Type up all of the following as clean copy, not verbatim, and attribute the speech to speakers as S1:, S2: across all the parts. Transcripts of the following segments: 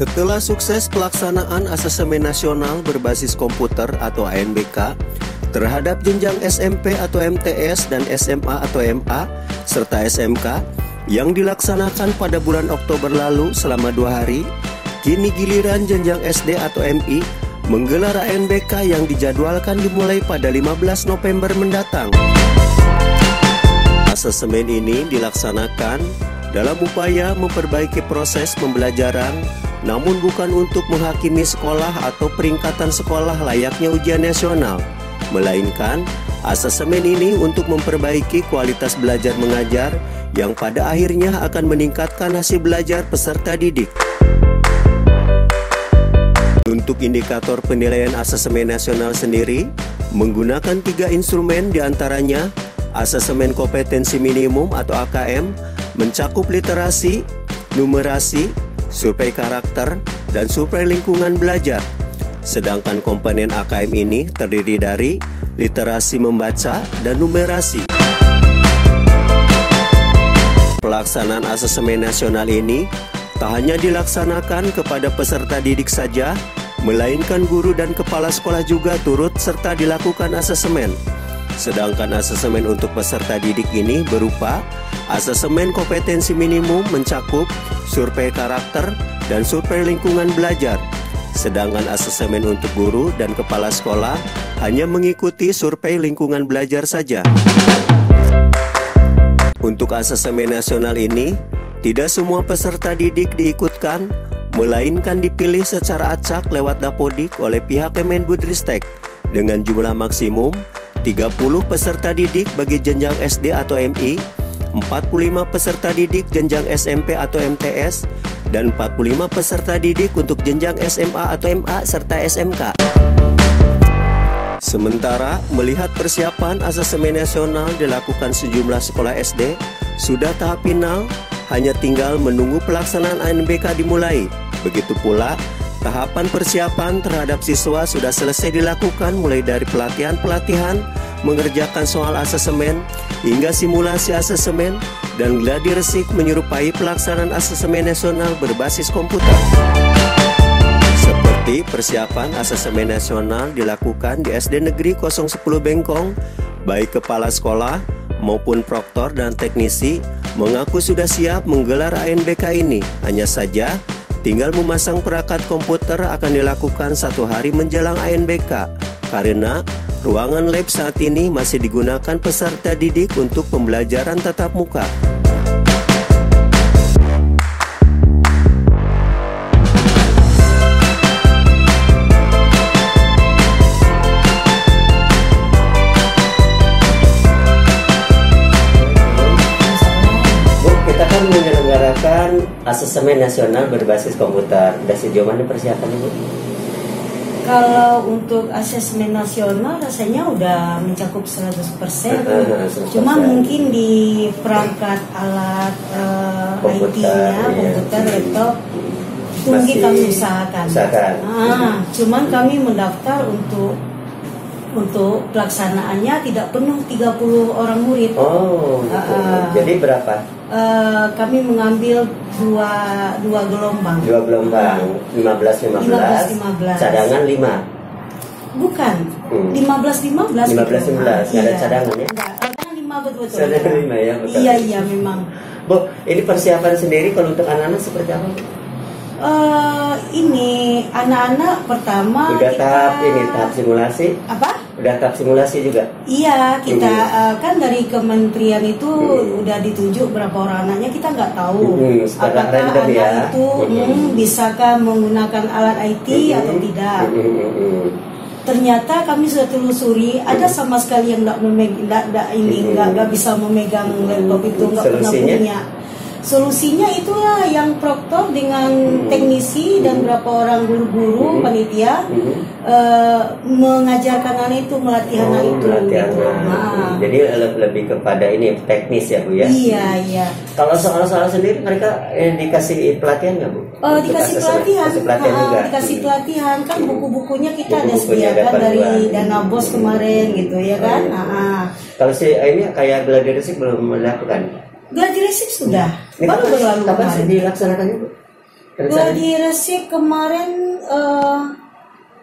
S1: Setelah sukses pelaksanaan asesmen nasional berbasis komputer atau ANBK terhadap jenjang SMP atau MTS dan SMA atau MA serta SMK yang dilaksanakan pada bulan Oktober lalu selama 2 hari, kini giliran jenjang SD atau MI menggelar ANBK yang dijadwalkan dimulai pada 15 November mendatang. Asesmen ini dilaksanakan dalam upaya memperbaiki proses pembelajaran, namun bukan untuk menghakimi sekolah atau peringkatan sekolah layaknya ujian nasional, melainkan asesmen ini untuk memperbaiki kualitas belajar mengajar yang pada akhirnya akan meningkatkan hasil belajar peserta didik. Untuk indikator penilaian asesmen nasional sendiri menggunakan 3 instrumen, diantaranya asesmen kompetensi minimum atau AKM, mencakup literasi, numerasi, survei karakter, dan survei lingkungan belajar. Sedangkan komponen AKM ini terdiri dari literasi membaca dan numerasi. Pelaksanaan asesmen nasional ini tak hanya dilaksanakan kepada peserta didik saja, melainkan guru dan kepala sekolah juga turut serta dilakukan asesmen. Sedangkan asesmen untuk peserta didik ini berupa asesmen kompetensi minimum mencakup survei karakter dan survei lingkungan belajar. Sedangkan asesmen untuk guru dan kepala sekolah hanya mengikuti survei lingkungan belajar saja. Untuk asesmen nasional ini, tidak semua peserta didik diikutkan, melainkan dipilih secara acak lewat Dapodik oleh pihak Kemendikbudristek dengan jumlah maksimum 30 peserta didik bagi jenjang SD atau MI, 45 peserta didik jenjang SMP atau MTS, dan 45 peserta didik untuk jenjang SMA atau MA serta SMK. Sementara melihat persiapan asesmen nasional dilakukan sejumlah sekolah SD sudah tahap final, hanya tinggal menunggu pelaksanaan ANBK dimulai. Begitu pula tahapan persiapan terhadap siswa sudah selesai dilakukan, mulai dari pelatihan-pelatihan, mengerjakan soal asesmen, hingga simulasi asesmen, dan gladi resik menyerupai pelaksanaan asesmen nasional berbasis komputer. Seperti persiapan asesmen nasional dilakukan di SD Negeri 010 Bengkong, baik kepala sekolah maupun proktor dan teknisi mengaku sudah siap menggelar ANBK ini. Hanya saja tinggal memasang perangkat komputer akan dilakukan 1 hari menjelang ANBK, karena ruangan lab saat ini masih digunakan peserta didik untuk pembelajaran tatap muka. Menyelenggarakan asesmen nasional berbasis komputer. Udah sejauh mana persiapannya, Bu?
S2: Kalau untuk asesmen nasional rasanya udah mencakup 100%. Cuma mungkin di perangkat alat IT-nya, komputer, laptop itu mungkin kami usahakan. Cuman kami mendaftar untuk pelaksanaannya tidak penuh 30 orang murid.
S1: Oh, gitu. Jadi berapa?
S2: Kami mengambil dua gelombang.
S1: 2 gelombang, 15-15, cadangan 5.
S2: Bukan, 15-15.
S1: 15-15, nggak ada cadangan ya?
S2: Cadangan 5 betul-betul.
S1: Cadangan 5 ya, betul.
S2: Iya memang.
S1: Bu, ini persiapan sendiri kalau untuk anak-anak seperti apa?
S2: Ini anak-anak pertama
S1: udah tahap simulasi.
S2: Apa?
S1: Udah tahap simulasi juga.
S2: Iya, kita kan dari kementerian itu udah ditunjuk berapa orang anaknya, kita nggak tahu apakah anak itu bisakah menggunakan alat IT atau tidak. Ternyata kami sudah telusuri, ada sama sekali yang nggak bisa memegang laptop itu, nggak pernah punya. Solusinya itulah yang proktor dengan teknisi dan berapa orang guru-guru panitia mengajarkan anak itu, melatih anak itu.
S1: Jadi lebih kepada ini teknis ya, Bu ya.
S2: Iya.
S1: Kalau soal-soal sendiri mereka dikasih pelatihan nggak, Bu?
S2: Dikasih pelatihan.
S1: Juga.
S2: Dikasih pelatihan kan, buku-bukunya kita ada sediakan dari Dana Bos kemarin gitu ya kan.
S1: Kalau ini kayak gladi resik belum melakukan.
S2: Gladi resik sudah, baru berlalu
S1: kapan dilaksanakannya, Bu?
S2: Diresip kemarin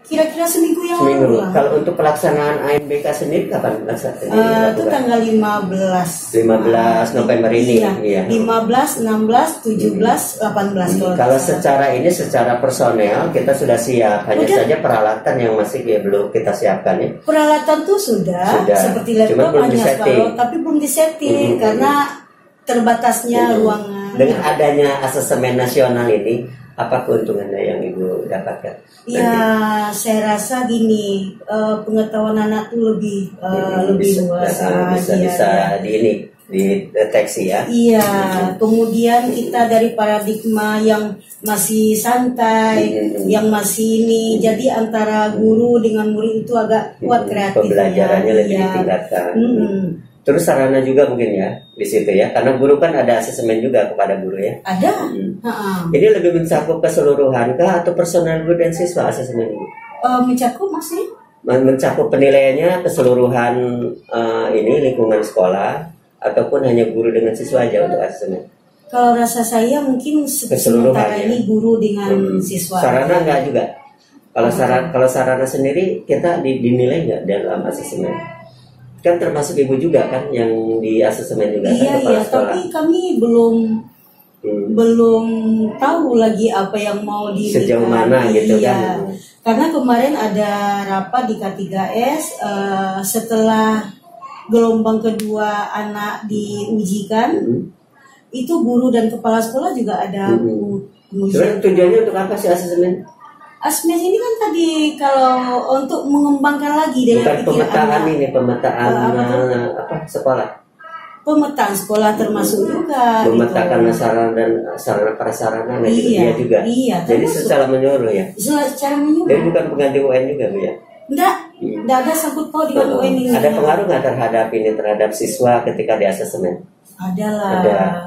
S2: kira-kira seminggu yang lalu lah.
S1: Kalau untuk pelaksanaan AMBK sendiri kapan pelaksanaan?
S2: Itu tanggal 15
S1: November ini.
S2: Iya. 15, 16, 17, 18.
S1: Kalau secara personel kita sudah siap. Hanya saja peralatan yang masih belum kita siapkan ya.
S2: Peralatan tuh sudah. Seperti laptop hanya tapi belum disetting karena terbatasnya ruangan.
S1: Dengan adanya asesmen nasional ini, apa keuntungannya yang Ibu dapatkan?
S2: Ya, saya rasa gini, pengetahuan anak tuh lebih luas.
S1: Bisa dideteksi ya.
S2: Iya, kemudian kita dari paradigma yang masih santai, yang masih ini, jadi antara guru dengan murid itu agak kuat kreatifnya.
S1: Pembelajarannya lebih ditingkatkan. Terus sarana juga mungkin ya di situ ya, karena guru kan ada asesmen juga kepada guru ya.
S2: Ada.
S1: Ini lebih mencakup keseluruhan kah atau personal guru dan siswa asesmen ini?
S2: Mencakup maksudnya?
S1: Mencakup penilaiannya keseluruhan ini lingkungan sekolah ataupun hanya guru dengan siswa aja untuk asesmen?
S2: Kalau rasa saya mungkin sementara ini guru dengan siswa.
S1: Sarana enggak juga? Kalau sarana sendiri kita dinilai nggak dalam asesmen? Kan termasuk Ibu juga kan yang di asesmen juga kan kepala sekolah. Tapi
S2: kami belum tahu lagi apa yang mau dilihat.
S1: Sejauh mana gitu kan.
S2: Karena kemarin ada rapat di K3S setelah gelombang kedua anak diujikan, itu guru dan kepala sekolah juga ada
S1: pengujian. Tujuannya untuk apa sih asesmen?
S2: Asesmen ini kan tadi kalau untuk mengembangkan lagi dengan
S1: pemetaan sekolah.
S2: Pemetaan sekolah termasuk juga.
S1: Memetakan sarana dan sarana prasarana dia juga.
S2: Iya.
S1: Jadi secara menyeluruh ya.
S2: Secara menyeluruh.
S1: Jadi bukan pengganti UN juga Bu ya.
S2: Enggak ada sangkut paut dengan UN ini.
S1: Ada pengaruh nggak terhadap siswa ketika di asesmen?
S2: Ada.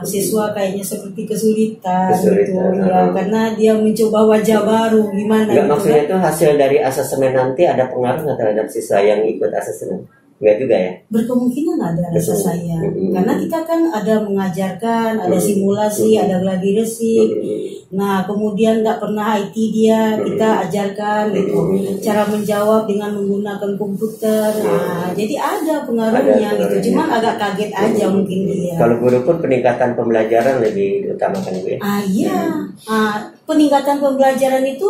S2: Siswa kayaknya seperti kesulitan gitu ya, karena dia mencoba wajah baru gimana.
S1: Enggak, maksudnya itu hasil dari asesmen nanti ada pengaruh nggak terhadap siswa yang ikut asesmen? Enggak juga ya?
S2: Berkemungkinan ada rasa saya. Karena kita kan ada mengajarkan, ada simulasi, ada gladi resik. Nah, kemudian nggak pernah IT dia, kita ajarkan gitu. Cara menjawab dengan menggunakan komputer. Nah, jadi ada pengaruhnya gitu. Cuman agak kaget aja mungkin dia.
S1: Kalau guru pun peningkatan pembelajaran lebih diutamakan Bu ya?
S2: Iya. Peningkatan pembelajaran itu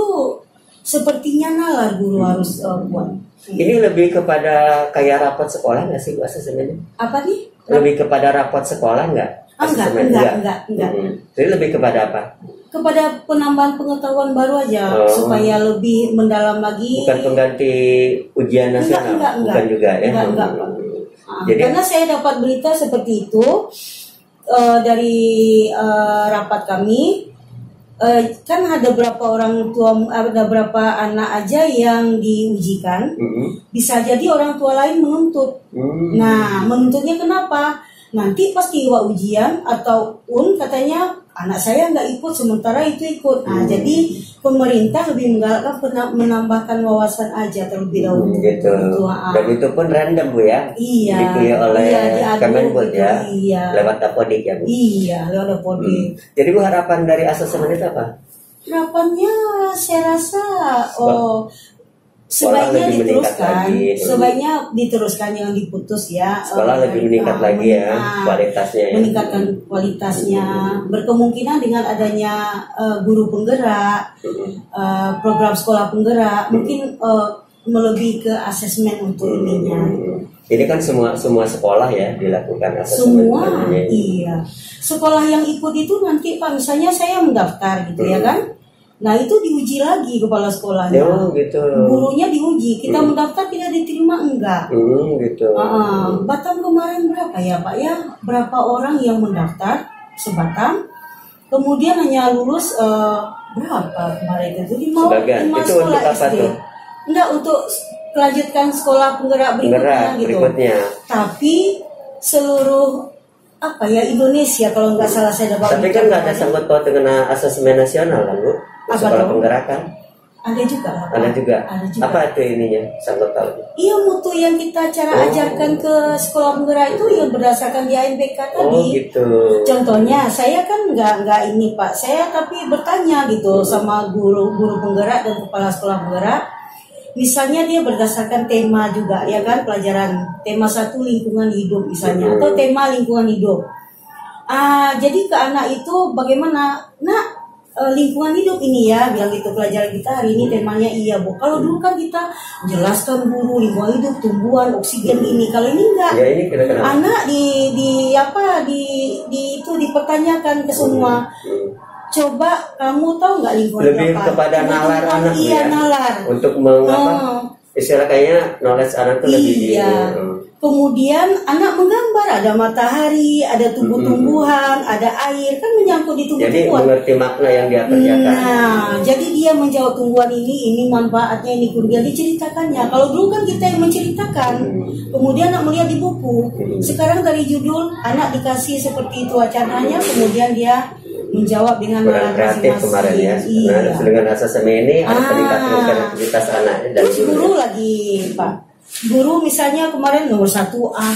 S2: sepertinya nalar guru harus buat.
S1: Ini lebih kepada kayak rapot sekolah nggak sih Bu asesmennya?
S2: Apa nih?
S1: Lebih kepada rapot sekolah nggak?
S2: Enggak.
S1: Jadi lebih kepada apa?
S2: Kepada penambahan pengetahuan baru aja supaya lebih mendalam lagi.
S1: Bukan pengganti ujian nasional.
S2: Enggak.
S1: Bukan juga ya.
S2: Enggak. Jadi, karena saya dapat berita seperti itu dari rapat kami. Kan ada berapa anak aja yang diujikan, bisa jadi orang tua lain menuntut. Nah, menuntutnya kenapa? Nanti pas tiba ujian ataupun katanya anak saya nggak ikut sementara itu ikut. Nah, jadi pemerintah lebih menggalakkan menambahkan wawasan aja terlebih dahulu.
S1: Gitu. Dan itu pun random Bu ya?
S2: Iya.
S1: Dipilih oleh Kemenbud ya?
S2: Iya.
S1: Lewat Dapodik ya Bu?
S2: Iya, lewat Dapodik.
S1: Jadi Bu, harapan dari asesmen itu apa?
S2: Harapannya saya rasa sebaiknya diteruskan jangan diputus ya.
S1: Sekolah lebih meningkat lagi ya kualitasnya ya.
S2: Meningkatkan kualitasnya. Berkemungkinan dengan adanya guru penggerak, program sekolah penggerak, mungkin melebihi ke asesmen untuk ininya.
S1: Ini kan semua sekolah ya dilakukan asesmen.
S2: Semua, iya. Sekolah yang ikut itu nanti Pak, misalnya saya mendaftar gitu ya kan. Nah itu diuji lagi kepala sekolahnya.
S1: Gitu.
S2: Gurunya diuji. Kita mendaftar tidak diterima enggak.
S1: Gitu.
S2: Batam kemarin berapa ya Pak ya? Berapa orang yang mendaftar sebatang, kemudian hanya lulus berapa kemarin itu? 5 sekolah SD. Enggak, untuk melanjutkan sekolah penggerak berikutnya. Tapi seluruh Indonesia kalau nggak salah saya dapat.
S1: Tapi kan nggak ada sangkut paut dengan asesmen nasional kan Bu? Sekolah penggerakan.
S2: Ada juga lah, Pak.
S3: Ada juga.
S2: Ada juga.
S3: Apa itu ininya? Sanggup tahu.
S2: Iya, mutu yang kita cara ajarkan ke sekolah penggerak itu yang berdasarkan di ANBK tadi.
S3: Oh gitu.
S2: Contohnya, saya kan nggak ini Pak, saya tapi bertanya gitu sama guru penggerak dan kepala sekolah penggerak. Misalnya dia berdasarkan tema juga, ya kan, pelajaran tema 1 lingkungan hidup misalnya, atau tema lingkungan hidup. Jadi ke anak itu bagaimana, nak, lingkungan hidup ini ya, bilang gitu, pelajaran kita hari ini temanya iya Bu. Kalau dulu kan kita jelaskan guru lingkungan hidup, tumbuhan, oksigen ini. Kalau ini enggak,
S3: ya, ini
S2: anak itu dipertanyakan ke semua. Coba kamu tahu nggak lingkungan
S3: lebih
S2: apa?
S3: kepada nalar anak
S2: iya,
S3: ya,
S2: nalar
S3: untuk mengapa istilah kayaknya knowledge anak itu lebih
S2: iya. Kemudian anak menggambar, ada matahari, ada tumbuh-tumbuhan, ada air, kan menyangkut di tumbuh-tumbuhan.
S3: Jadi mengerti makna yang dia kerjakan.
S2: Nah, jadi dia menjawab tumbuhan ini manfaatnya, ini kemudian diceritakannya. Kalau dulu kan kita yang menceritakan, kemudian anak melihat di buku. Sekarang dari judul, anak dikasih seperti itu wacananya, kemudian dia menjawab dengan
S3: kurang kreatif kemarin ya.
S2: Iya.
S3: Nah, dengan asesmen ini ada peningkatan kreativitas anak dan
S2: terus guru lagi Pak. Guru misalnya kemarin nomor 1 A,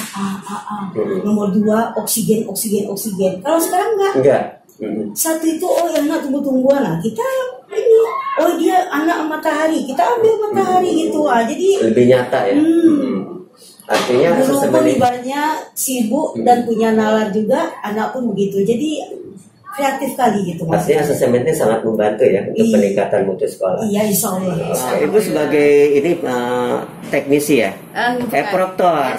S2: nomor 2 oksigen. Kalau sekarang enggak. Satu itu anak tumbuh-tumbuhan, nah kita ini dia anak matahari, kita ambil matahari gitu. Jadi
S3: lebih nyata ya. Artinya
S2: guru pun ibaratnya sibuk dan punya nalar juga, anak pun begitu. Jadi kreatif kali gitu.
S3: Pastinya asesmennya sangat membantu ya untuk peningkatan mutu sekolah.
S2: Iya, insya Allah.
S1: Ibu sebagai ini teknisi ya, proktor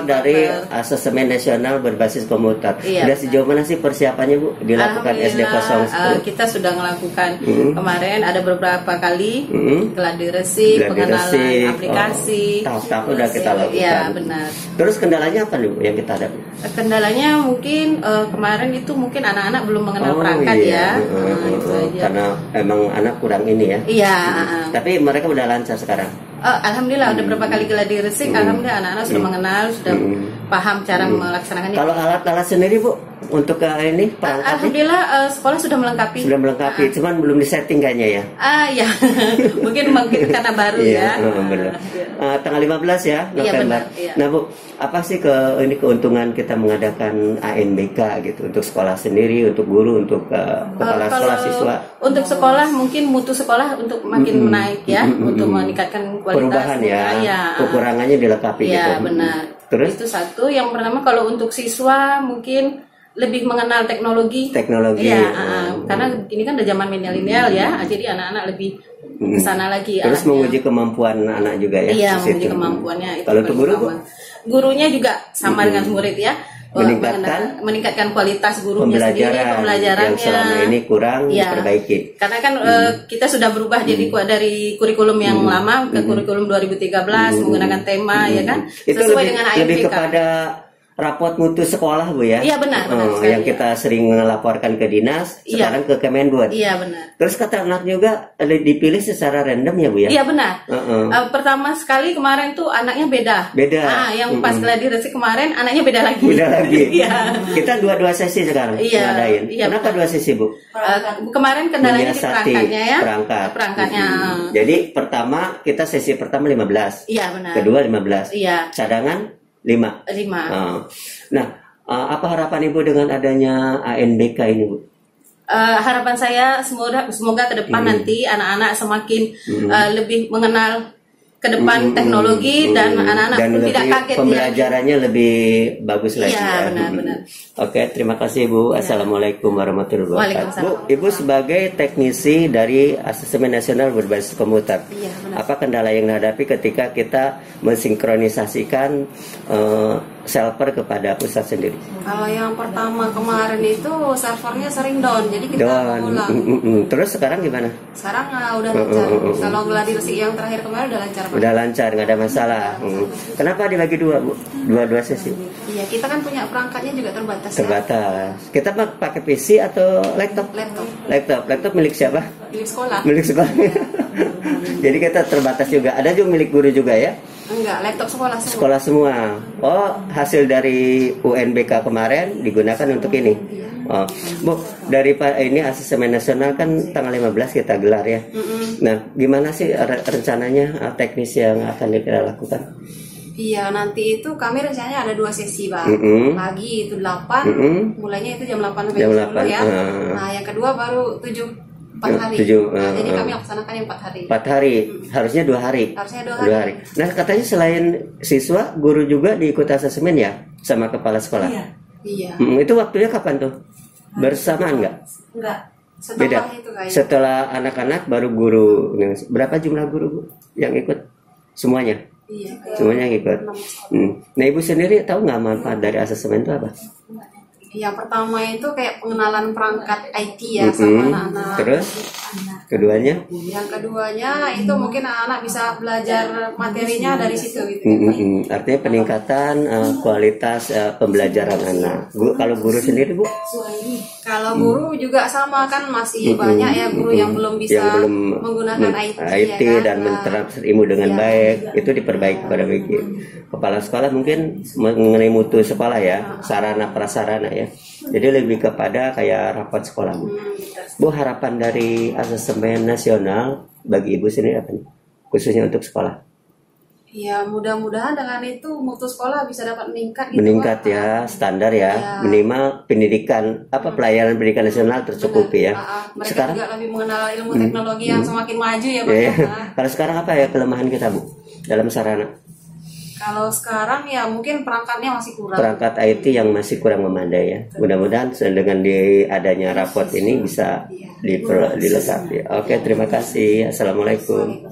S1: dari asesmen nasional berbasis komputer. Sudah sejauh mana sih persiapannya Bu dilakukan SD 010?
S4: Kita sudah melakukan kemarin ada beberapa kali gladi resik, pengenalan aplikasi.
S1: Tahap-tahap sudah kita lakukan.
S4: Iya benar.
S1: Terus kendalanya apa nih Bu yang kita hadapi?
S4: Kendalanya mungkin kemarin itu mungkin anak-anak belum mengenal perangkat ya. Itu aja.
S1: Karena emang anak kurang ini ya.
S4: Iya.
S1: Tapi mereka udah lancar sekarang.
S4: Alhamdulillah udah berapa kali gladi resik. Alhamdulillah anak-anak sudah mengenal, sudah paham cara melaksanakannya.
S1: Kalau alat-alat sendiri Bu untuk ini perangkat?
S4: Alhamdulillah sekolah sudah melengkapi.
S1: Sudah melengkapi, cuman belum disetting kayaknya ya.
S4: Ya. mungkin karena baru ya.
S1: Benar. Tanggal 15 ya November.
S4: Iya, benar, iya.
S1: Nah Bu, apa sih keuntungan kita mengadakan ANBK gitu untuk sekolah sendiri, untuk guru, untuk kepala sekolah, siswa?
S4: Untuk sekolah mungkin mutu sekolah untuk makin menaik ya, untuk meningkatkan kualitas.
S1: Perubahan ya. Kekurangannya dilengkapi gitu.
S4: Iya benar.
S1: Terus?
S4: Itu satu. Yang pertama kalau untuk siswa mungkin lebih mengenal teknologi. Ya, karena ini kan udah zaman milenial ya, jadi anak-anak lebih ke sana lagi.
S1: Terus menguji kemampuan anak juga ya.
S4: Iya, menguji kemampuannya.
S3: Kalau untuk guru,
S4: gurunya juga sama dengan murid ya. Meningkatkan kualitas gurunya sendiri, pembelajarannya
S3: yang selama ini kurang diperbaiki.
S4: Karena kan kita sudah berubah jadi dari kurikulum yang lama ke kurikulum 2013 menggunakan tema ya kan sesuai dengan ANBK.
S3: Lebih kepada rapot mutu sekolah Bu ya?
S4: Iya benar.
S3: Yang kita sering melaporkan ke dinas, sekarang ke Kemendikbud.
S4: Iya benar.
S3: Terus kata anak juga dipilih secara random ya Bu ya?
S4: Iya benar. Pertama sekali kemarin tuh anaknya beda. Yang pas gladi resik kemarin anaknya beda lagi.
S3: Beda lagi.
S4: Iya.
S3: Kita dua sesi sekarang ngadain. Kenapa dua sesi Bu?
S4: Kemarin kendalanya di perangkatnya ya. Perangkatnya.
S3: Jadi kita sesi pertama 15.
S4: Iya benar.
S3: Kedua 15.
S4: Iya.
S3: Cadangan 5. Nah, apa harapan Ibu dengan adanya ANBK ini Bu?
S4: Harapan saya semoga ke depan nanti anak-anak semakin lebih mengenal ke depan teknologi dan anak-anak pun tidak kaget
S3: pembelajarannya lebih bagus lagi
S4: ya. Benar.
S3: Oke, terima kasih Bu. Assalamualaikum warahmatullahi wabarakatuh. Bu, Ibu sebagai teknisi dari Asesmen Nasional Berbasis Komputer, apa kendala yang dihadapi ketika kita mensinkronisasikan server kepada pusat sendiri?
S5: Kalau yang pertama kemarin itu servernya sering down, jadi kita ulang.
S3: Terus sekarang gimana?
S5: Sekarang udah lancar. Kalau gladi resik yang terakhir kemarin udah lancar.
S3: Udah lancar, nggak ada masalah. Kenapa dibagi dua Bu? Dua sesi?
S5: Iya, kita kan punya perangkatnya juga terbatas.
S3: Terbatas. Ya? Kita pakai PC atau laptop? Laptop milik siapa?
S5: Milik sekolah.
S3: Milik sekolah. Jadi kita terbatas juga. Ada juga milik guru juga ya.
S5: Enggak, laptop sekolah semua.
S3: Sekolah semua. Oh, hasil dari UNBK kemarin digunakan untuk ini. Oh, Bu, dari ini asesmen nasional kan tanggal 15 kita gelar ya. Nah, gimana sih rencananya teknis yang akan kita lakukan?
S5: Iya, nanti itu kami rencananya ada 2 sesi, Bang. Pagi itu 8, mulainya itu jam 8 sampai jam 10 ya. Nah, yang kedua baru 4 hari. Jadi kami laksanakan yang 4 hari.
S3: 4 hari, harusnya 2 hari.
S5: Harusnya 2 hari.
S3: Nah, katanya selain siswa, guru juga diikut asesmen ya, sama kepala sekolah.
S5: Iya.
S3: Itu waktunya kapan tuh? Bersamaan nggak?
S5: Enggak.
S3: Beda. Setelah anak-anak baru guru. Berapa jumlah guru, Bu, yang ikut? Semuanya?
S5: Iya.
S3: Semuanya yang ikut. Nah, Ibu sendiri tahu nggak manfaat dari asesmen itu apa?
S5: Yang pertama itu kayak pengenalan perangkat IT ya sama anak-anak.
S3: Terus keduanya?
S5: Yang keduanya itu mungkin anak-anak bisa belajar materinya dari situ gitu.
S3: Artinya peningkatan kualitas pembelajaran anak. Kalau guru sendiri, Bu?
S5: Kalau guru juga sama kan, masih banyak ya guru yang belum bisa menggunakan IT ya,
S3: dan menerapkan ilmu dengan baik. Itu diperbaiki pada bagian kepala sekolah, mungkin mengenai mutu sekolah ya, sarana prasarana ya. Jadi lebih kepada kayak rapat sekolah. Bu, harapan dari asesmen nasional bagi Ibu sendiri apa nih? Khususnya untuk sekolah.
S5: Ya, mudah-mudahan dengan itu mutu sekolah bisa dapat meningkat gitu,
S3: meningkat ya, standar ya. Minimal pendidikan pelayanan pendidikan nasional tercukupi ya.
S5: Mereka
S3: sekarang
S5: juga lebih mengenal ilmu teknologi yang semakin maju ya, Pak.
S3: Kalau sekarang apa ya kelemahan kita, Bu, dalam sarana?
S5: Kalau sekarang ya mungkin perangkatnya masih kurang.
S3: Perangkat IT yang masih kurang memadai ya. Mudah-mudahan dengan adanya rapot ini bisa dilengkapi. Oke, terima kasih. Assalamualaikum.